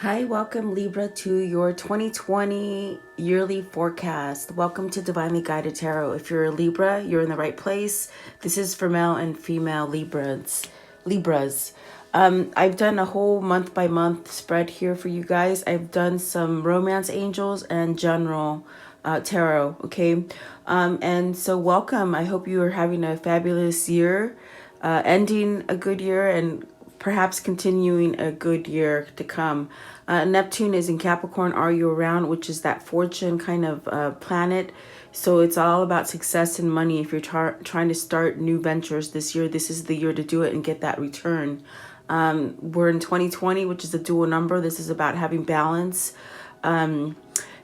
Hi, welcome Libra to your 2020 yearly forecast. Welcome to Divinely Guided Tarot. If you're a Libra, you're in the right place. This is for male and female Libras. I've done a whole month by month spread here for you guys. I've done some romance angels and general tarot. Okay, and so welcome. I hope you are having a fabulous year, ending a good year, and perhaps continuing a good year to come. Neptune is in Capricorn all year round, which is that fortune kind of planet. So it's all about success and money. If you're trying to start new ventures this year, this is the year to do it and get that return. We're in 2020, which is a dual number. This is about having balance,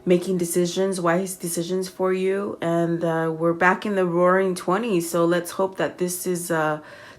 making decisions, wise decisions for you. And we're back in the roaring 20s. So let's hope that this is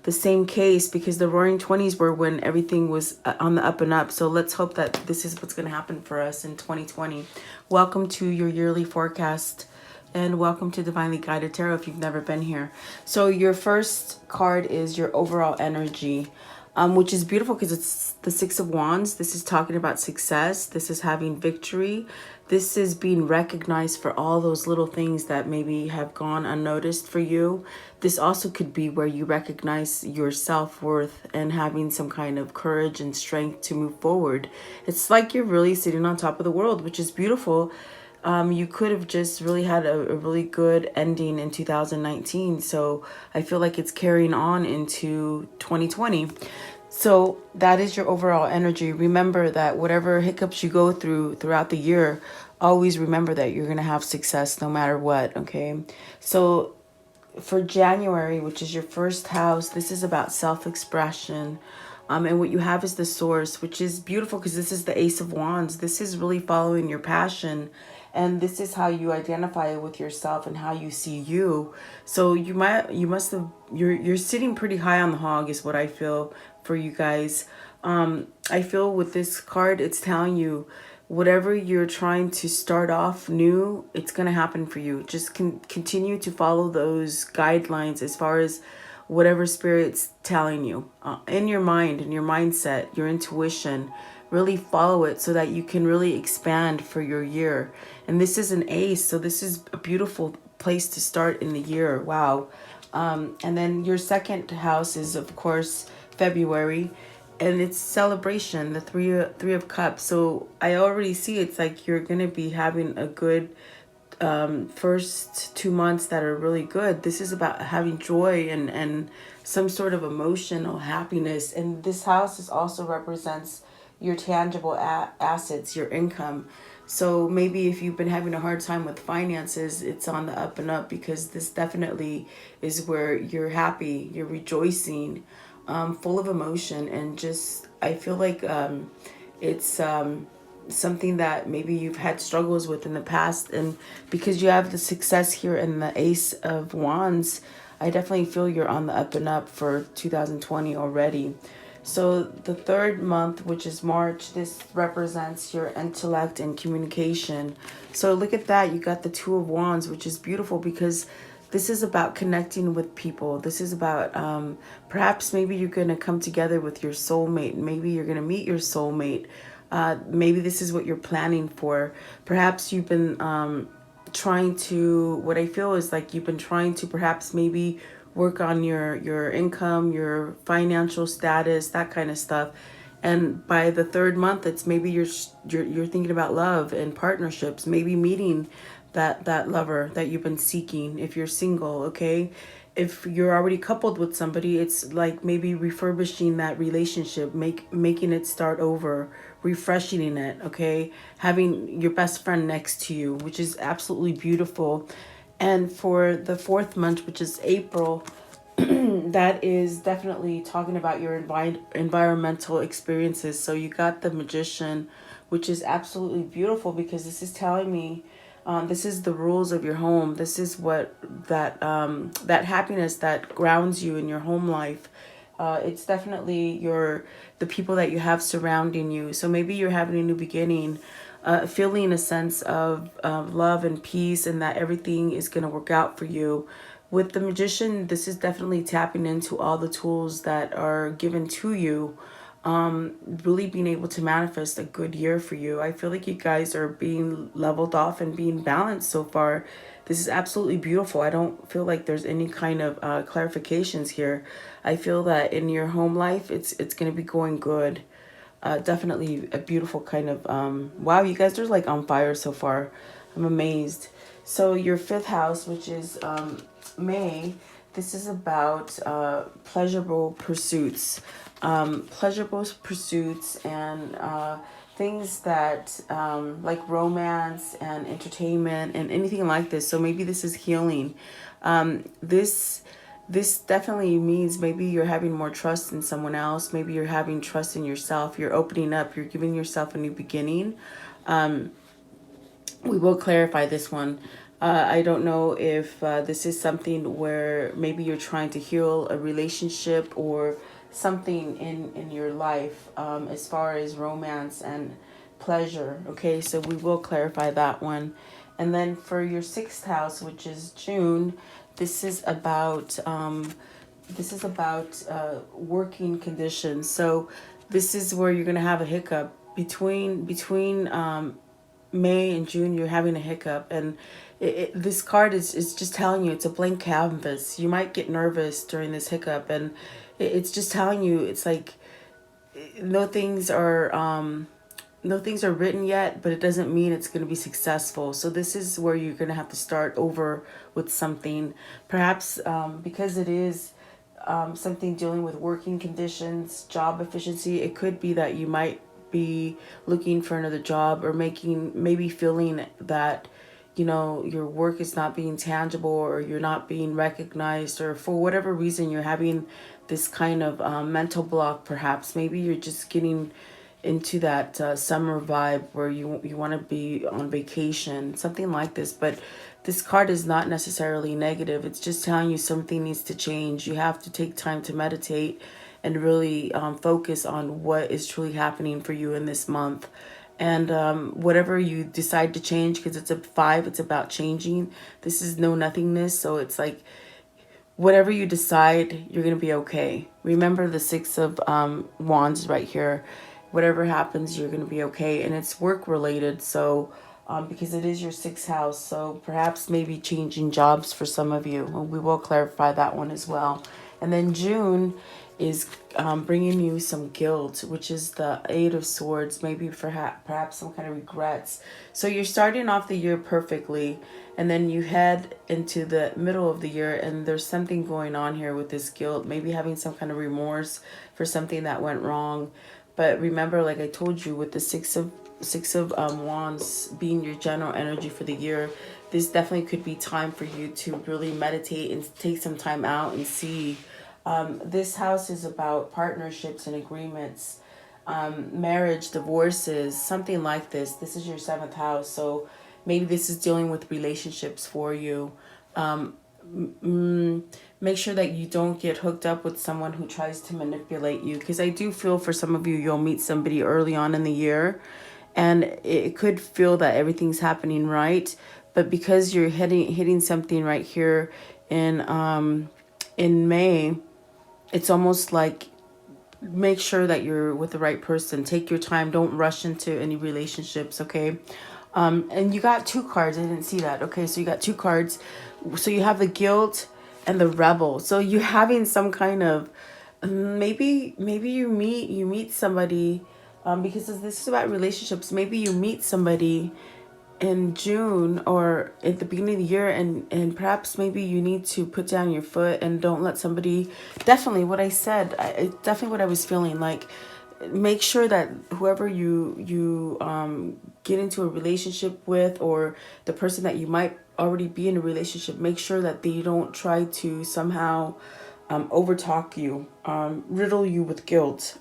the same case, because the roaring 20s were when everything was on the up and up. So let's hope that this is what's going to happen for us in 2020. Welcome to your yearly forecast, and welcome to Divinely Guided Tarot if you've never been here. So your first card is your overall energy, which is beautiful because it's the Six of Wands. This is talking about success. This is having victory. This is being recognized for all those little things that maybe have gone unnoticed for you. This also could be where you recognize your self-worth and having some kind of courage and strength to move forward. It's like you're really sitting on top of the world, which is beautiful. You could have just really had a really good ending in 2019. So I feel like it's carrying on into 2020. So that is your overall energy. Remember that whatever hiccups you go through throughout the year, always remember that you're going to have success no matter what, okay? So for January, which is your first house, this is about self-expression. And what you have is the Source, which is beautiful because this is the Ace of Wands. This is really following your passion. And this is how you identify with yourself and how you see you. So you're sitting pretty high on the hog is what I feel for you guys. I feel with this card, it's telling you whatever you're trying to start off new, it's going to happen for you. Just continue to follow those guidelines as far as whatever spirit's telling you in your mind, in your mindset, your intuition. Really follow it so that you can really expand for your year. And this is an ace, so this is a beautiful place to start in the year. Wow. And then your second house is, of course, February, and it's celebration, the three of cups. So I already see it's like you're gonna be having a good first 2 months that are really good. This is about having joy and some sort of emotional happiness. And this house is also represents your tangible assets, your income. So maybe if you've been having a hard time with finances, it's on the up and up, because this definitely is where you're happy, you're rejoicing, full of emotion. And just, I feel like it's something that maybe you've had struggles with in the past. And because you have the success here in the Ace of Wands, I definitely feel you're on the up and up for 2020 already. So the third month, which is March, this represents your intellect and communication. So look at that. You got the Two of Wands, which is beautiful because this is about connecting with people. This is about perhaps maybe you're going to come together with your soulmate. Maybe you're going to meet your soulmate. Maybe this is what you're planning for. Perhaps you've been trying to, what I feel is like you've been trying to perhaps maybe work on your income, your financial status, that kind of stuff. And by the third month, it's maybe you're thinking about love and partnerships, maybe meeting that lover that you've been seeking if you're single, okay? If you're already coupled with somebody, it's like maybe refurbishing that relationship, making it start over, refreshing it, okay? Having your best friend next to you, which is absolutely beautiful. And for the fourth month, which is April, that is definitely talking about your environmental experiences. So you got the Magician, which is absolutely beautiful because this is telling me this is the rules of your home. This is what that happiness that grounds you in your home life. It's definitely the people that you have surrounding you. So maybe you're having a new beginning, feeling a sense of love and peace, and that everything is going to work out for you. With the Magician, this is definitely tapping into all the tools that are given to you really being able to manifest a good year for you. I feel like you guys are being leveled off and being balanced so far. This is absolutely beautiful. I don't feel like there's any kind of clarifications here. I feel that in your home life, it's going to be going good. Definitely a beautiful kind of, wow, you guys are like on fire so far. I'm amazed. So your fifth house, which is May, this is about pleasurable pursuits. Pleasurable pursuits and things that like romance and entertainment and anything like this. So maybe this is healing. This definitely means maybe you're having more trust in someone else. Maybe you're having trust in yourself. You're opening up. You're giving yourself a new beginning. We will clarify this one. I don't know if this is something where maybe you're trying to heal a relationship or something in your life as far as romance and pleasure. Okay, so we will clarify that one. And then for your sixth house, which is June, this is about working conditions. So this is where you're gonna have a hiccup between May and June. You're having a hiccup, and this card is just telling you it's a blank canvas. You might get nervous during this hiccup, and it's just telling you it's like no things are no things are written yet, but it doesn't mean it's going to be successful. So this is where you're going to have to start over with something, perhaps because it is something dealing with working conditions, job efficiency. It could be that you might be looking for another job or maybe feeling that your work is not being tangible or you're not being recognized, or for whatever reason you're having this kind of mental block. Perhaps maybe you're just getting into that summer vibe where you want to be on vacation, something like this. But this card is not necessarily negative. It's just telling you something needs to change. You have to take time to meditate and really focus on what is truly happening for you in this month. And whatever you decide to change, because it's a 5, it's about changing. This is no nothingness. So it's like whatever you decide, you're going to be okay. Remember the 6 of Wands right here. Whatever happens, you're going to be okay. And it's work related. So because it is your 6th house. So perhaps maybe changing jobs for some of you. We will clarify that one as well. And then June is bringing you some guilt, which is the 8 of Swords, maybe perhaps some kind of regrets. So you're starting off the year perfectly, and then you head into the middle of the year, and there's something going on here with this guilt, maybe having some kind of remorse for something that went wrong. But remember, like I told you, with the six of Wands being your general energy for the year, this definitely could be time for you to really meditate and take some time out and see. This house is about partnerships and agreements, marriage, divorces, something like this. This is your 7th house, so maybe this is dealing with relationships for you. Make sure that you don't get hooked up with someone who tries to manipulate you, because I do feel for some of you, you'll meet somebody early on in the year, and it could feel that everything's happening right, but because you're hitting something right here in May, it's almost like make sure that you're with the right person. Take your time. Don't rush into any relationships, okay? And you got 2 cards. I didn't see that. Okay, so you got 2 cards. So you have the guilt and the rebel. So you're having some kind of maybe you meet somebody because this is about relationships. Maybe you meet somebody in June or at the beginning of the year, and perhaps maybe you need to put down your foot and don't let somebody, definitely what I said, definitely what I was feeling, like make sure that whoever you get into a relationship with, or the person that you might already be in a relationship, make sure that they don't try to somehow overtalk you, riddle you with guilt.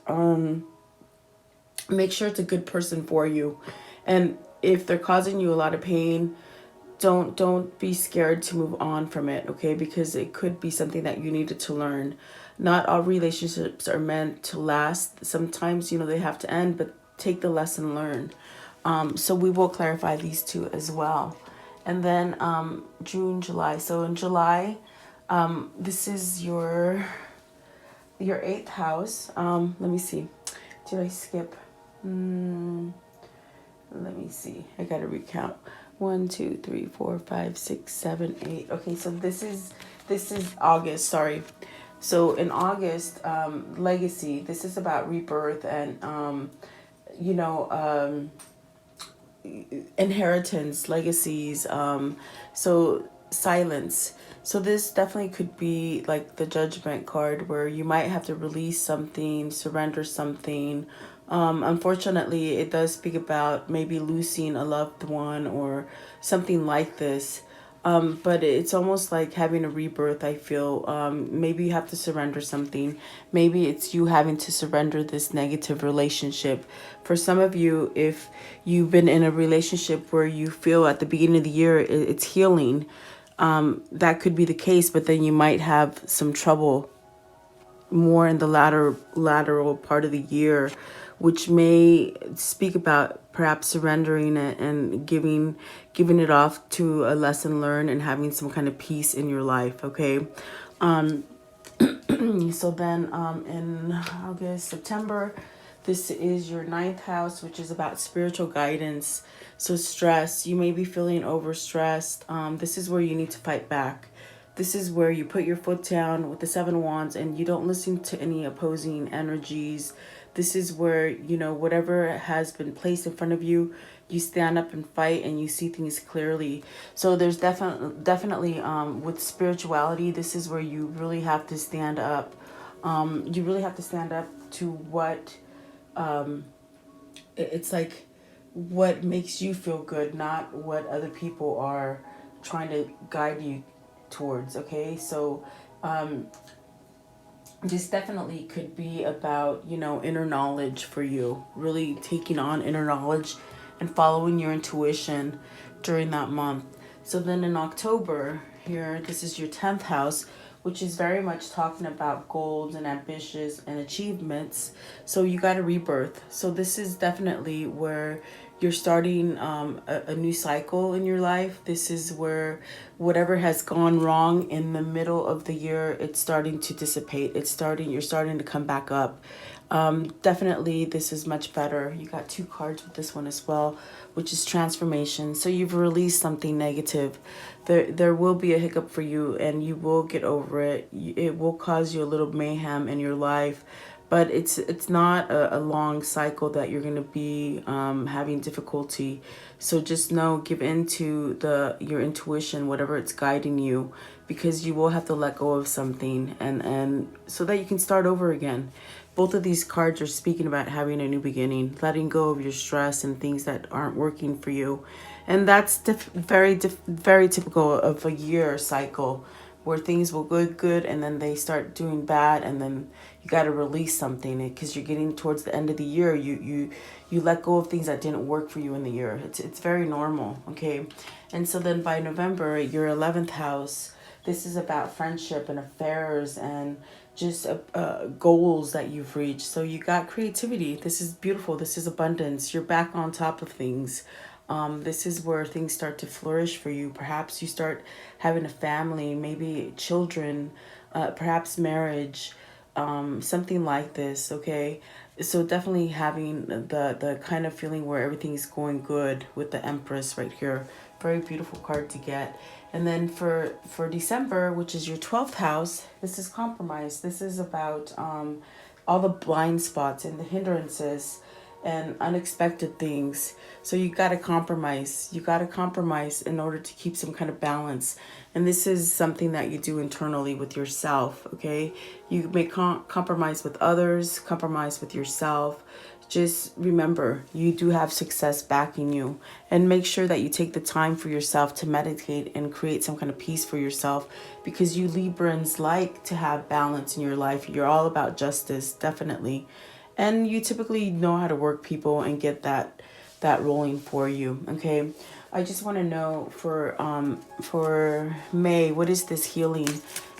Make sure it's a good person for you. And if they're causing you a lot of pain, don't be scared to move on from it, okay? Because it could be something that you needed to learn. Not all relationships are meant to last. Sometimes, they have to end, but take the lesson learned. So we will clarify these 2 as well. And then June, July. So in July, this is your 8th house. Let me see. Did I skip? Let me see. I gotta recount. 1, 2, 3, 4, 5, 6, 7, 8. Okay, so this is August. Sorry. So in August, legacy. This is about rebirth and you know inheritance, legacies. So silence. So this definitely could be like the judgment card where you might have to release something, surrender something. Unfortunately, it does speak about maybe losing a loved one or something like this. But it's almost like having a rebirth, I feel. Maybe you have to surrender something. Maybe it's you having to surrender this negative relationship. For some of you, if you've been in a relationship where you feel at the beginning of the year it's healing, that could be the case, but then you might have some trouble more in the lateral part of the year, which may speak about perhaps surrendering it and giving it off to a lesson learned and having some kind of peace in your life. Okay. So then in August, September, this is your ninth house, which is about spiritual guidance. So stress, you may be feeling overstressed. This is where you need to fight back. This is where you put your foot down with the 7 wands and you don't listen to any opposing energies. This is where, whatever has been placed in front of you, you stand up and fight and you see things clearly. So there's definitely with spirituality, this is where you really have to stand up. You really have to stand up to what it's like what makes you feel good, not what other people are trying to guide you towards. Okay, so this definitely could be about inner knowledge for you, really taking on inner knowledge and following your intuition during that month. So then in October here, this is your 10th house, which is very much talking about goals and ambitions and achievements. So you got a rebirth. So this is definitely where you're starting a new cycle in your life. This is where whatever has gone wrong in the middle of the year, it's starting to dissipate. You're starting to come back up. Definitely this is much better. You got 2 cards with this one as well, which is transformation. So you've released something negative. There will be a hiccup for you and you will get over it. It will cause you a little mayhem in your life, but it's not a long cycle that you're going to be having difficulty. So just know, give in to your intuition, whatever it's guiding you, because you will have to let go of something and so that you can start over again. Both of these cards are speaking about having a new beginning, letting go of your stress and things that aren't working for you. And that's very typical of a year cycle where things will go good and then they start doing bad, and then you got to release something because you're getting towards the end of the year. You let go of things that didn't work for you in the year. It's very normal, okay? And so then by November, your 11th house, this is about friendship and affairs and just goals that you've reached. So you got creativity. This is beautiful. This is abundance. You're back on top of things. This is where things start to flourish for you. Perhaps you start having a family, maybe children, perhaps marriage, something like this, okay? So definitely having the kind of feeling where everything's going good with the Empress right here. Very beautiful card to get. And then for December, which is your 12th house, this is compromise. This is about all the blind spots and the hindrances and unexpected things. So you got to compromise. You got to compromise in order to keep some kind of balance. And this is something that you do internally with yourself, okay? You may compromise with others, compromise with yourself. Just remember, you do have success backing you. And make sure that you take the time for yourself to meditate and create some kind of peace for yourself, because you Librans like to have balance in your life. You're all about justice, definitely. And you typically know how to work people and get that rolling for you, okay? I just want to know for May, what is this healing?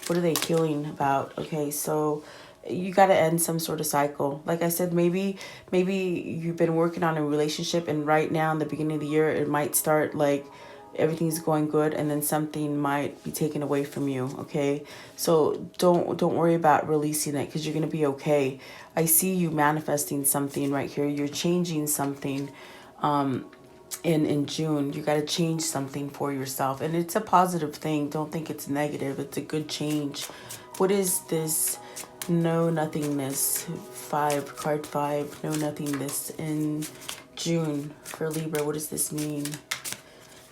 What are they healing about? Okay, so you got to end some sort of cycle. Like I said, maybe you've been working on a relationship, and right now in the beginning of the year, it might start like everything's going good, and then something might be taken away from you. Okay, so don't worry about releasing it, because you're gonna be okay. I see you manifesting something right here. You're changing something. In June, you got to change something for yourself, and it's a positive thing. Don't think it's negative. It's a good change. What is this? No nothingness. Card 5. No nothingness in June for Libra. What does this mean?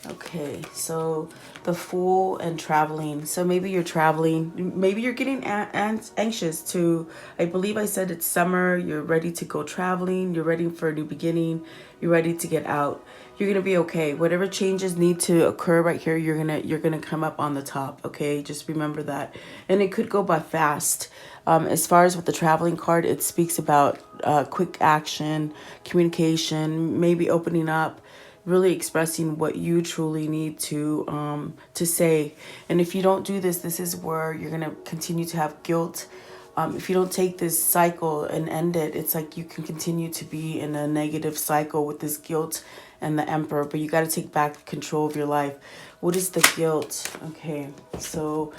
Okay, so the Fool and traveling. So maybe you're traveling. Maybe you're getting anxious to, I believe I said it's summer. You're ready to go traveling. You're ready for a new beginning. You're ready to get out. You're going to be okay. Whatever changes need to occur right here, you're going to come up on the top, okay? Just remember that. And it could go by fast. As far as with the traveling card, it speaks about quick action, communication, maybe opening up, really expressing what you truly need to say. And if you don't do this, this is where you're going to continue to have guilt. If you don't take this cycle and end it, it's like you can continue to be in a negative cycle with this guilt and the Emperor, but you got to take back control of your life. What is the guilt? Okay, so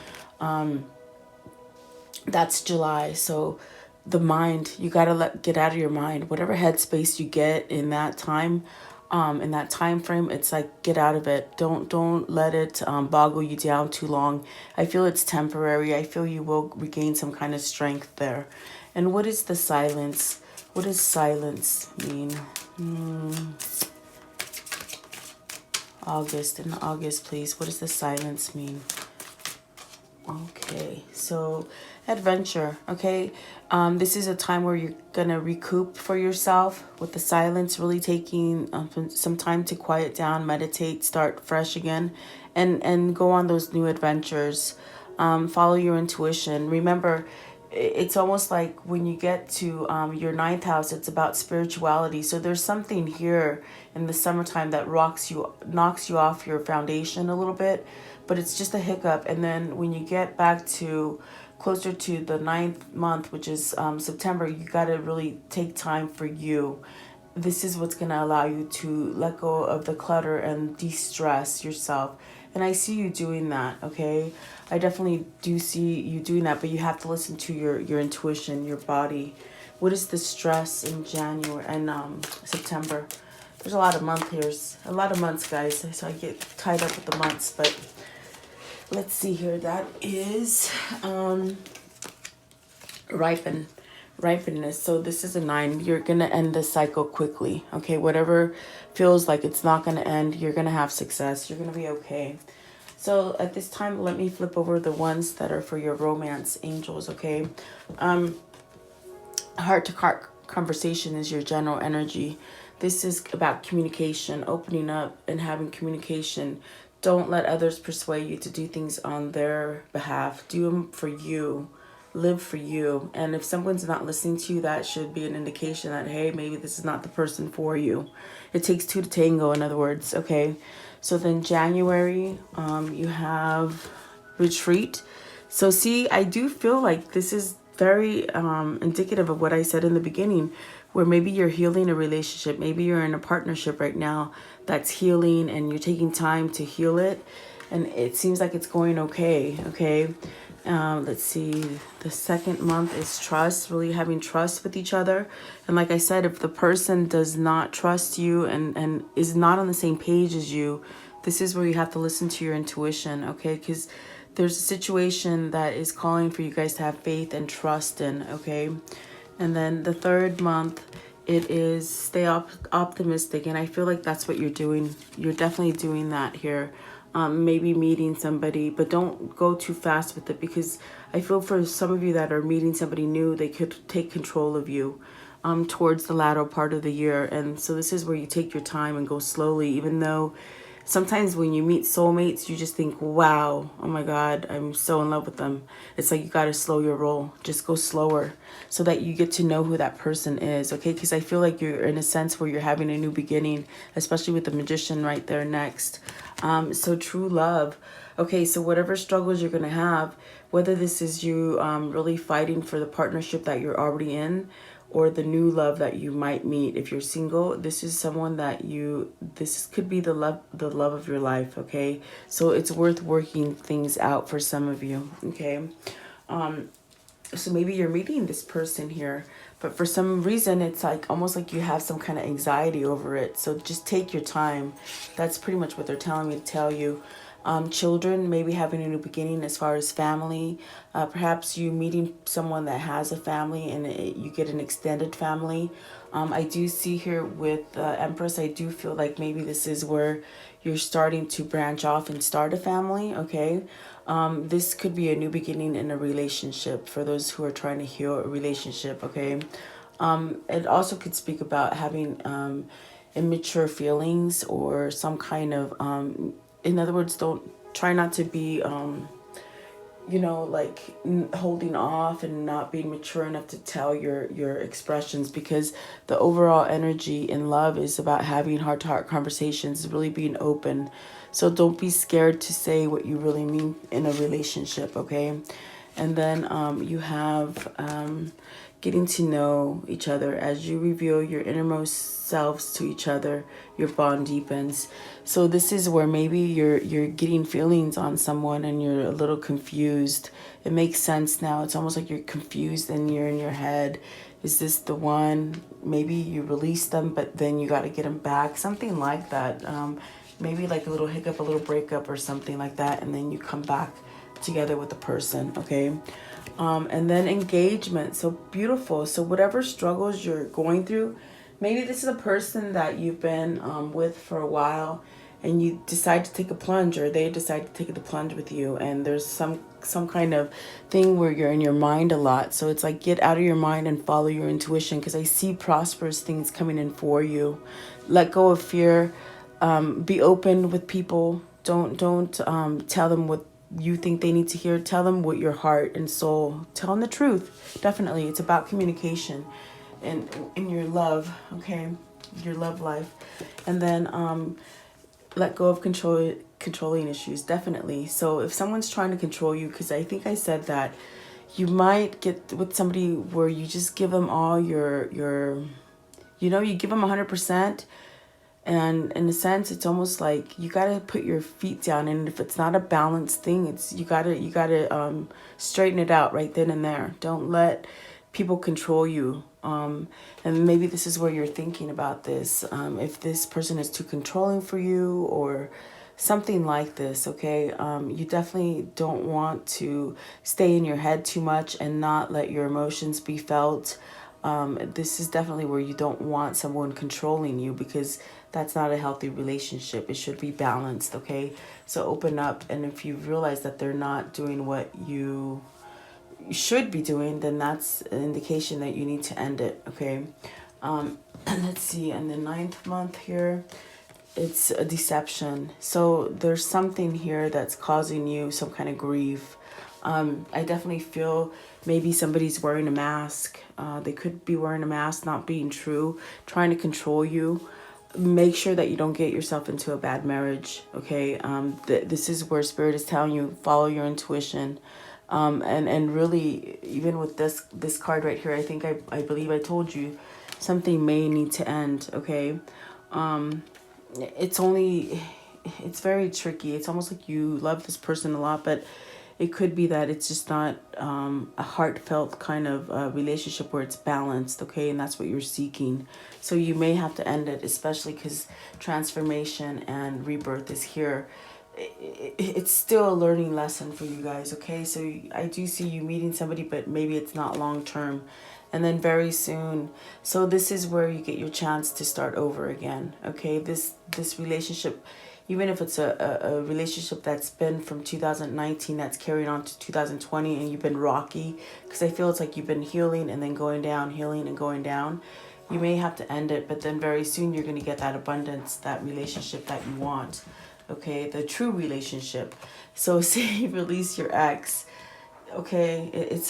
that's July. So the mind, you got to get out of your mind. Whatever headspace you get in that time, in that time frame, it's like, get out of it. Don't let it boggle you down too long. I feel it's temporary. I feel you will regain some kind of strength there. And what is the silence? What does silence mean? August. In August, please. What does the silence mean? Okay, so adventure. Okay, this is a time where you're gonna recoup for yourself with the silence, really taking some time to quiet down, meditate, start fresh again, and go on those new adventures. Follow your intuition. Remember, it's almost like when you get to your 9th house, it's about spirituality. So there's something here in the summertime that knocks you off your foundation a little bit, but it's just a hiccup. And then when you get back to closer to the 9th month, which is September, you got to really take time for you. This is what's going to allow you to let go of the clutter and de-stress yourself. And I see you doing that, okay? I definitely do see you doing that, but you have to listen to your intuition, your body. What is the stress in January and September? There's a lot of months, guys. So I get tied up with the months, but let's see here. That is ripenness. So this is a 9. You're going to end the cycle quickly, okay? Whatever feels like it's not going to end, you're going to have success. You're going to be okay. So at this time, let me flip over the ones that are for your romance angels, okay? Heart-to-heart conversation is your general energy. This is about communication, opening up and having communication. Don't let others persuade you to do things on their behalf. Do them for you. Live for you. And if someone's not listening to you, that should be an indication that, hey, maybe this is not the person for you. It takes 2 to tango, in other words, okay? So then January, you have retreat. So see, I do feel like this is very indicative of what I said in the beginning, where maybe you're healing a relationship. Maybe you're in a partnership right now that's healing and you're taking time to heal it. And it seems like it's going okay? Let's see. The 2nd month is trust, really having trust with each other. And like I said, if the person does not trust you and is not on the same page as you, this is where you have to listen to your intuition, okay? Because there's a situation that is calling for you guys to have faith and trust in, okay? And then the 3rd month, it is stay optimistic. And I feel like that's what you're doing. You're definitely doing that here. Maybe meeting somebody, but don't go too fast with it, because I feel for some of you that are meeting somebody new, they could take control of you towards the latter part of the year. And so this is where you take your time and go slowly, even though sometimes when you meet soulmates, you just think, wow, oh my God, I'm so in love with them. It's like you got to slow your roll. Just go slower so that you get to know who that person is, okay? Because I feel like you're in a sense where you're having a new beginning, especially with the Magician right there next. So true love. Okay, so whatever struggles you're going to have, whether this is you really fighting for the partnership that you're already in, or the new love that you might meet if you're single, this is someone that this could be the love of your life, okay? So it's worth working things out for some of you, okay? So maybe you're meeting this person here, but for some reason it's like almost like you have some kind of anxiety over it. So just take your time. That's pretty much what they're telling me to tell you. Children, maybe having a new beginning as far as family. Perhaps you meeting someone that has a family and you get an extended family. I do see here with Empress, I do feel like maybe this is where you're starting to branch off and start a family, okay? This could be a new beginning in a relationship for those who are trying to heal a relationship, okay? It also could speak about having immature feelings or some kind of, in other words, don't try not to be, like holding off and not being mature enough to tell your expressions, because the overall energy in love is about having heart-to-heart conversations, really being open. So don't be scared to say what you really mean in a relationship, okay? And then you have getting to know each other. As you reveal your innermost selves to each other, your bond deepens. So this is where maybe you're getting feelings on someone and you're a little confused. It makes sense now. It's almost like you're confused and you're in your head. Is this the one? Maybe you release them, but then you got to get them back. Something like that. Maybe like a little hiccup, a little breakup or something like that. And then you come back together with the person, okay? And then engagement. So beautiful. So whatever struggles you're going through, maybe this is a person that you've been with for a while and you decide to take a plunge, or they decide to take the plunge with you, and there's some kind of thing where you're in your mind a lot. So it's like, get out of your mind and follow your intuition, because I see prosperous things coming in for you. Let go of fear. Be open with people. Don't tell them what you think they need to hear. Tell them what your heart and soul. Tell them the truth. Definitely, it's about communication and in your love, okay, your love life. And then let go of controlling issues. Definitely. So if someone's trying to control you, because I think I said that you might get with somebody where you just give them all your you give them 100%. And in a sense, it's almost like you got to put your feet down. And if it's not a balanced thing, it's you got to straighten it out right then and there. Don't let people control you. And maybe this is where you're thinking about this. If this person is too controlling for you or something like this, okay? You definitely don't want to stay in your head too much and not let your emotions be felt. This is definitely where you don't want someone controlling you, because that's not a healthy relationship. It should be balanced, okay? So open up, and if you realize that they're not doing what you should be doing, then that's an indication that you need to end it, okay? And let's see, in the 9th month here, it's a deception. So there's something here that's causing you some kind of grief. I definitely feel maybe somebody's wearing a mask. They could be wearing a mask, not being true, trying to control you. Make sure that you don't get yourself into a bad marriage, okay? This is where Spirit is telling you, follow your intuition. And really, even with this card right here, I believe I told you, something may need to end, okay? It's very tricky. It's almost like you love this person a lot, but it could be that it's just not a heartfelt kind of relationship where it's balanced, okay? And that's what you're seeking. So you may have to end it, especially because transformation and rebirth is here. It's still a learning lesson for you guys, okay? So I do see you meeting somebody, but maybe it's not long term. And then very soon. So this is where you get your chance to start over again, okay? This relationship, even if it's a relationship that's been from 2019 that's carried on to 2020 and you've been rocky, because I feel it's like you've been healing and then going down, healing and going down. You may have to end it, but then very soon you're going to get that abundance, that relationship that you want, okay? The true relationship. So say you release your ex, okay? It's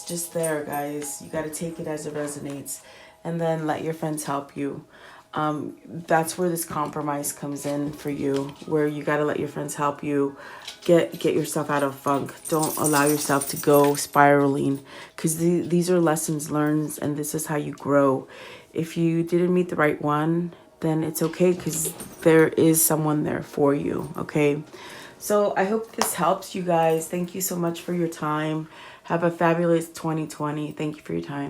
just there, guys. You got to take it as it resonates, and then let your friends help you. That's where this compromise comes in for you, where you got to let your friends help you get yourself out of funk. Don't allow yourself to go spiraling, because these are lessons learned, and this is how you grow. If you didn't meet the right one, then it's okay, because there is someone there for you. Okay, so I hope this helps you guys. Thank you so much for your time. Have a fabulous 2020. Thank you for your time.